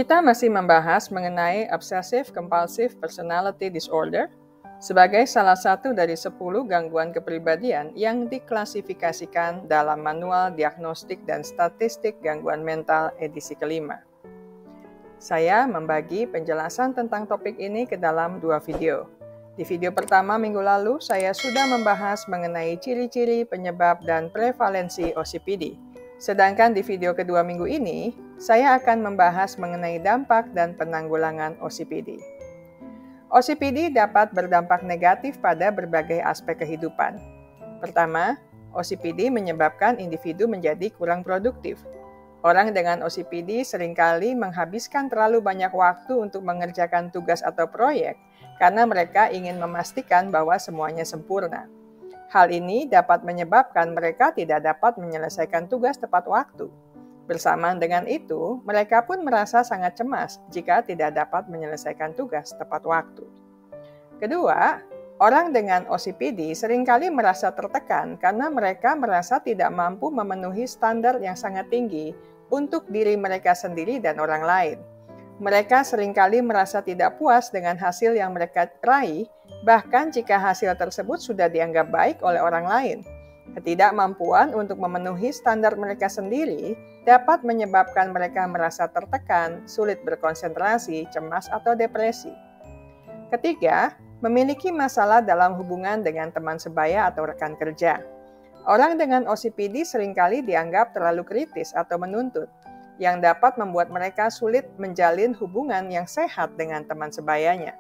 Kita masih membahas mengenai Obsessive Compulsive Personality Disorder sebagai salah satu dari 10 gangguan kepribadian yang diklasifikasikan dalam Manual Diagnostik dan Statistik Gangguan Mental edisi kelima. Saya membagi penjelasan tentang topik ini ke dalam 2 video. Di video pertama minggu lalu, saya sudah membahas mengenai ciri-ciri, penyebab, dan prevalensi OCPD. Sedangkan di video kedua minggu ini, saya akan membahas mengenai dampak dan penanggulangan OCPD. OCPD dapat berdampak negatif pada berbagai aspek kehidupan. Pertama, OCPD menyebabkan individu menjadi kurang produktif. Orang dengan OCPD seringkali menghabiskan terlalu banyak waktu untuk mengerjakan tugas atau proyek karena mereka ingin memastikan bahwa semuanya sempurna. Hal ini dapat menyebabkan mereka tidak dapat menyelesaikan tugas tepat waktu. Bersamaan dengan itu, mereka pun merasa sangat cemas jika tidak dapat menyelesaikan tugas tepat waktu. Kedua, orang dengan OCPD seringkali merasa tertekan karena mereka merasa tidak mampu memenuhi standar yang sangat tinggi untuk diri mereka sendiri dan orang lain. Mereka seringkali merasa tidak puas dengan hasil yang mereka raih, bahkan jika hasil tersebut sudah dianggap baik oleh orang lain. Ketidakmampuan untuk memenuhi standar mereka sendiri dapat menyebabkan mereka merasa tertekan, sulit berkonsentrasi, cemas, atau depresi. Ketiga, memiliki masalah dalam hubungan dengan teman sebaya atau rekan kerja. Orang dengan OCPD seringkali dianggap terlalu kritis atau menuntut, yang dapat membuat mereka sulit menjalin hubungan yang sehat dengan teman sebayanya.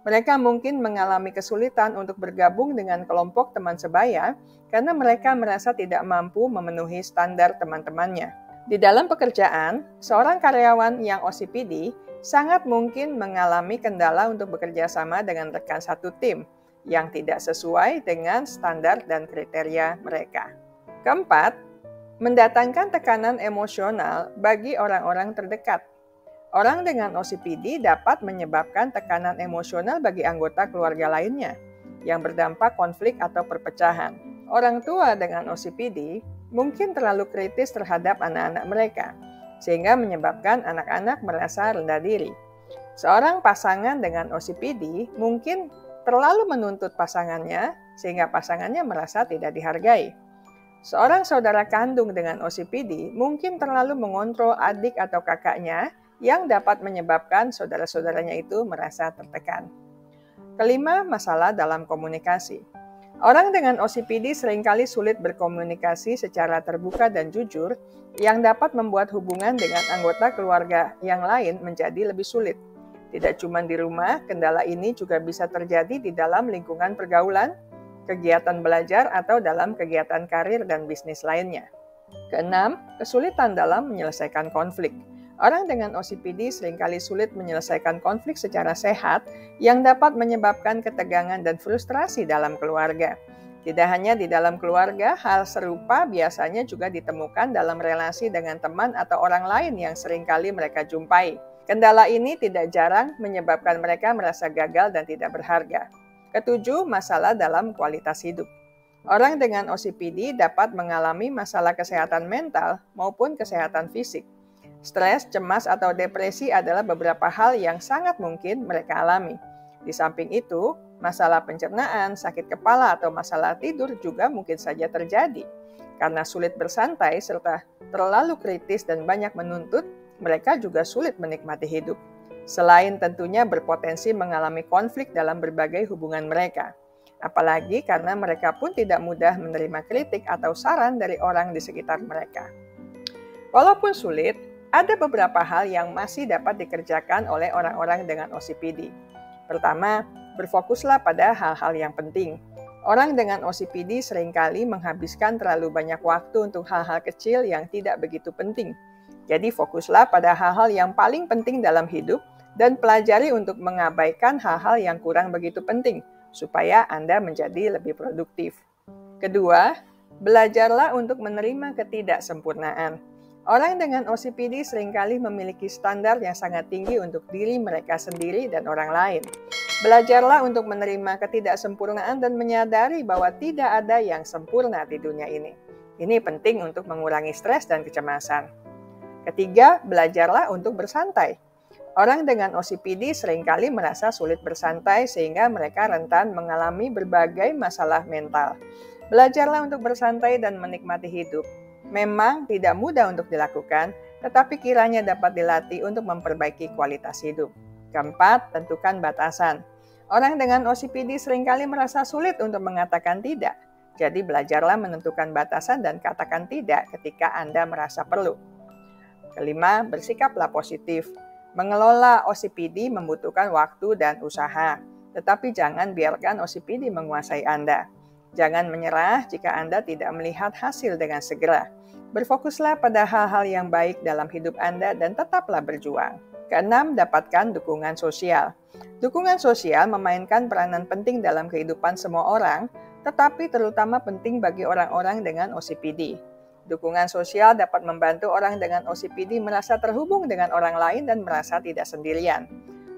Mereka mungkin mengalami kesulitan untuk bergabung dengan kelompok teman sebaya karena mereka merasa tidak mampu memenuhi standar teman-temannya. Di dalam pekerjaan, seorang karyawan yang OCPD sangat mungkin mengalami kendala untuk bekerja sama dengan rekan satu tim yang tidak sesuai dengan standar dan kriteria mereka. Keempat, mendatangkan tekanan emosional bagi orang-orang terdekat. Orang dengan OCPD dapat menyebabkan tekanan emosional bagi anggota keluarga lainnya, yang berdampak konflik atau perpecahan. Orang tua dengan OCPD mungkin terlalu kritis terhadap anak-anak mereka, sehingga menyebabkan anak-anak merasa rendah diri. Seorang pasangan dengan OCPD mungkin terlalu menuntut pasangannya, sehingga pasangannya merasa tidak dihargai. Seorang saudara kandung dengan OCPD mungkin terlalu mengontrol adik atau kakaknya yang dapat menyebabkan saudara-saudaranya itu merasa tertekan. Kelima, masalah dalam komunikasi. Orang dengan OCPD seringkali sulit berkomunikasi secara terbuka dan jujur yang dapat membuat hubungan dengan anggota keluarga yang lain menjadi lebih sulit. Tidak cuma di rumah, kendala ini juga bisa terjadi di dalam lingkungan pergaulan, kegiatan belajar, atau dalam kegiatan karir dan bisnis lainnya. Keenam, kesulitan dalam menyelesaikan konflik. Orang dengan OCPD seringkali sulit menyelesaikan konflik secara sehat yang dapat menyebabkan ketegangan dan frustrasi dalam keluarga. Tidak hanya di dalam keluarga, hal serupa biasanya juga ditemukan dalam relasi dengan teman atau orang lain yang seringkali mereka jumpai. Kendala ini tidak jarang menyebabkan mereka merasa gagal dan tidak berharga. Ketujuh, masalah dalam kualitas hidup. Orang dengan OCPD dapat mengalami masalah kesehatan mental maupun kesehatan fisik. Stres, cemas, atau depresi adalah beberapa hal yang sangat mungkin mereka alami. Di samping itu, masalah pencernaan, sakit kepala, atau masalah tidur juga mungkin saja terjadi. Karena sulit bersantai serta terlalu kritis dan banyak menuntut, mereka juga sulit menikmati hidup. Selain tentunya berpotensi mengalami konflik dalam berbagai hubungan mereka. Apalagi karena mereka pun tidak mudah menerima kritik atau saran dari orang di sekitar mereka. Walaupun sulit, ada beberapa hal yang masih dapat dikerjakan oleh orang-orang dengan OCPD. Pertama, berfokuslah pada hal-hal yang penting. Orang dengan OCPD seringkali menghabiskan terlalu banyak waktu untuk hal-hal kecil yang tidak begitu penting. Jadi fokuslah pada hal-hal yang paling penting dalam hidup dan pelajari untuk mengabaikan hal-hal yang kurang begitu penting, supaya Anda menjadi lebih produktif. Kedua, belajarlah untuk menerima ketidaksempurnaan. Orang dengan OCPD seringkali memiliki standar yang sangat tinggi untuk diri mereka sendiri dan orang lain. Belajarlah untuk menerima ketidaksempurnaan dan menyadari bahwa tidak ada yang sempurna di dunia ini. Ini penting untuk mengurangi stres dan kecemasan. Ketiga, belajarlah untuk bersantai. Orang dengan OCPD seringkali merasa sulit bersantai sehingga mereka rentan mengalami berbagai masalah mental. Belajarlah untuk bersantai dan menikmati hidup. Memang tidak mudah untuk dilakukan, tetapi kiranya dapat dilatih untuk memperbaiki kualitas hidup. Keempat, tentukan batasan. Orang dengan OCPD seringkali merasa sulit untuk mengatakan tidak. Jadi belajarlah menentukan batasan dan katakan tidak ketika Anda merasa perlu. Kelima, bersikaplah positif. Mengelola OCPD membutuhkan waktu dan usaha, tetapi jangan biarkan OCPD menguasai Anda. Jangan menyerah jika Anda tidak melihat hasil dengan segera. Berfokuslah pada hal-hal yang baik dalam hidup Anda dan tetaplah berjuang. Keenam, dapatkan dukungan sosial. Dukungan sosial memainkan peranan penting dalam kehidupan semua orang, tetapi terutama penting bagi orang-orang dengan OCPD. Dukungan sosial dapat membantu orang dengan OCPD merasa terhubung dengan orang lain dan merasa tidak sendirian.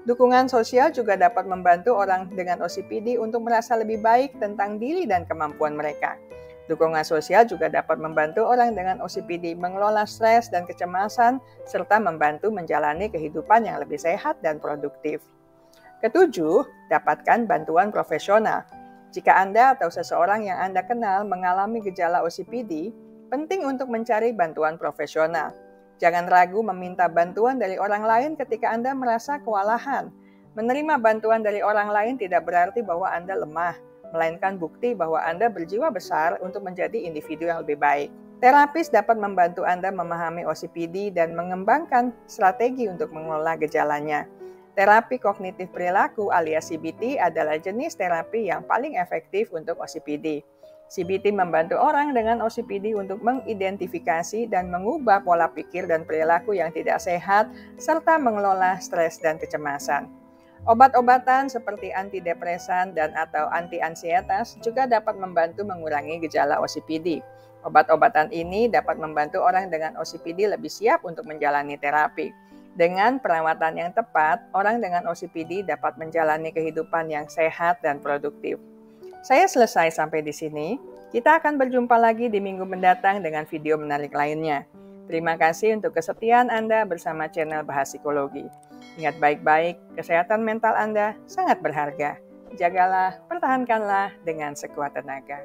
Dukungan sosial juga dapat membantu orang dengan OCPD untuk merasa lebih baik tentang diri dan kemampuan mereka. Dukungan sosial juga dapat membantu orang dengan OCPD mengelola stres dan kecemasan, serta membantu menjalani kehidupan yang lebih sehat dan produktif. Ketujuh, dapatkan bantuan profesional. Jika Anda atau seseorang yang Anda kenal mengalami gejala OCPD, penting untuk mencari bantuan profesional. Jangan ragu meminta bantuan dari orang lain ketika Anda merasa kewalahan. Menerima bantuan dari orang lain tidak berarti bahwa Anda lemah, melainkan bukti bahwa Anda berjiwa besar untuk menjadi individu yang lebih baik. Terapis dapat membantu Anda memahami OCPD dan mengembangkan strategi untuk mengelola gejalanya. Terapi kognitif perilaku alias CBT adalah jenis terapi yang paling efektif untuk OCPD. CBT membantu orang dengan OCPD untuk mengidentifikasi dan mengubah pola pikir dan perilaku yang tidak sehat, serta mengelola stres dan kecemasan. Obat-obatan seperti antidepresan dan atau anti-ansietas juga dapat membantu mengurangi gejala OCPD. Obat-obatan ini dapat membantu orang dengan OCPD lebih siap untuk menjalani terapi. Dengan perawatan yang tepat, orang dengan OCPD dapat menjalani kehidupan yang sehat dan produktif. Saya selesai sampai di sini. Kita akan berjumpa lagi di minggu mendatang dengan video menarik lainnya. Terima kasih untuk kesetiaan Anda bersama channel Bahas Psikologi. Ingat baik-baik, kesehatan mental Anda sangat berharga. Jagalah, pertahankanlah dengan sekuat tenaga.